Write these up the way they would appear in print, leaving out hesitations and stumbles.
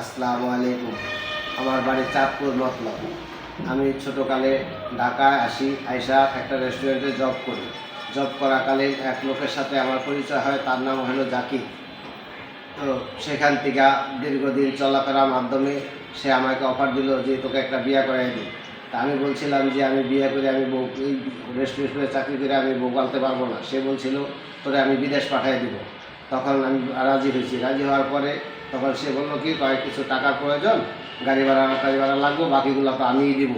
আসসালামু আলাইকুম। আমার বাড়ি চাঁদপুর মতলব। আমি ছোটোকালে ঢাকায় আসি, আইসা একটা রেস্টুরেন্টে জব করি। জব করাকালীন এক লোকের সাথে আমার পরিচয় হয়, তার নাম হলো জাকির। তো সেখান থেকে দীর্ঘদিন চলাফেরার মাধ্যমে সে আমাকে অফার দিল যে তোকে একটা বিয়ে করাই দিই। তা আমি বলছিলাম যে আমি বিয়ে করে আমি বউ এই রেস্টুরেন্টে চাকরি করে আমি বউ পালতে পারবো না। সে বলছিল তোরে আমি বিদেশ পাঠিয়ে দিব। তখন আমি রাজি হয়েছি। রাজি হওয়ার পরে তখন সে বললো কি কয়েক কিছু টাকার প্রয়োজন, গাড়ি ভাড়া লাগবে, বাকিগুলো তো আমিই দিব।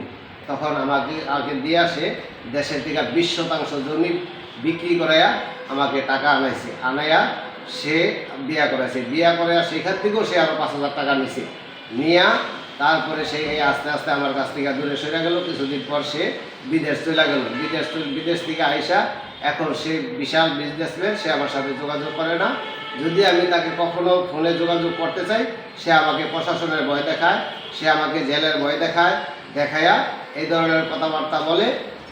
তখন আমাকে দিয়ে আসে দেশের থেকে 20% জমি বিক্রি করাইয়া আমাকে টাকা আনাইয়া সে বিয়া করেছে। বিয়া করে সেখান থেকেও সে আরও 5,000 টাকা নিছে। নিয়া তারপরে সে আস্তে আস্তে আমার কাছ থেকে দূরে সরে গেল। কিছুদিন পর সে বিদেশ চলে গেল। বিদেশ থেকে আইসা এখন সে বিশাল বিজনেসম্যান। সে আমার সাথে যোগাযোগ করে না। যদি আমি তাকে কখনো ফোনে যোগাযোগ করতে চাই, সে আমাকে প্রশাসনের ভয় দেখায়, সে আমাকে জেলের ভয় দেখায়া এই ধরনের কথাবার্তা বলে,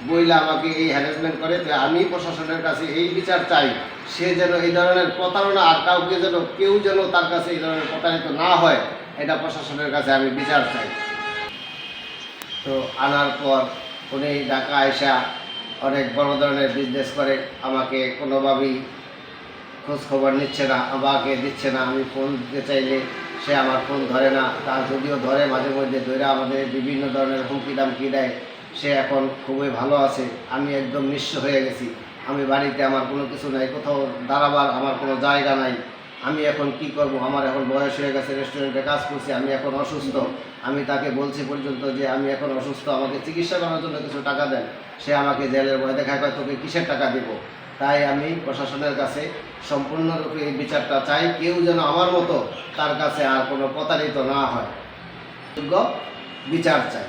বইলা আমাকে এই হ্যারাসমেন্ট করে। তো আমি প্রশাসনের কাছে এই বিচার চাই, সে যেন এই ধরনের প্রতারণা আর কেউ যেন তার কাছে এই ধরনের প্রতারিত না হয়, এটা প্রশাসনের কাছে আমি বিচার চাই। তো আনার পর উনি ঢাকা আইসা অনেক বড় ধরনের বিজনেস করে। আমাকে কোনোভাবেই খোঁজ খবর নিচ্ছে না, আমাকে দিচ্ছে না। আমি ফোন দিতে চাইলে সে আমার ফোন ধরে না। তার যদিও ধরে মাঝে মধ্যে ধরে আমাদের বিভিন্ন ধরনের হুমকি দামকি দেয়। সে এখন খুবই ভালো আছে। আমি একদম নিঃস্ব হয়ে গেছি। আমি বাড়িতে আমার কোনো কিছু নাই, কোথাও দাঁড়াবার আমার কোনো জায়গা নাই। আমি এখন কি করব? আমার এখন বয়স হয়ে গেছে, রেস্টুরেন্টে কাজ করছি, আমি এখন অসুস্থ। আমি তাকে বলছি পর্যন্ত যে আমি এখন অসুস্থ, আমাকে চিকিৎসা করার জন্য কিছু টাকা দেন। সে আমাকে জেলের ভয় দেখায়, কয় তোকে কিসের টাকা দেব? তাই আমি প্রশাসনের কাছে সম্পূর্ণরূপে এই বিচারটা চাই, কেউ যেন আমার মতো তার কাছে আর কোনো প্রতারিত না হয়। যোগ্য বিচার চাই।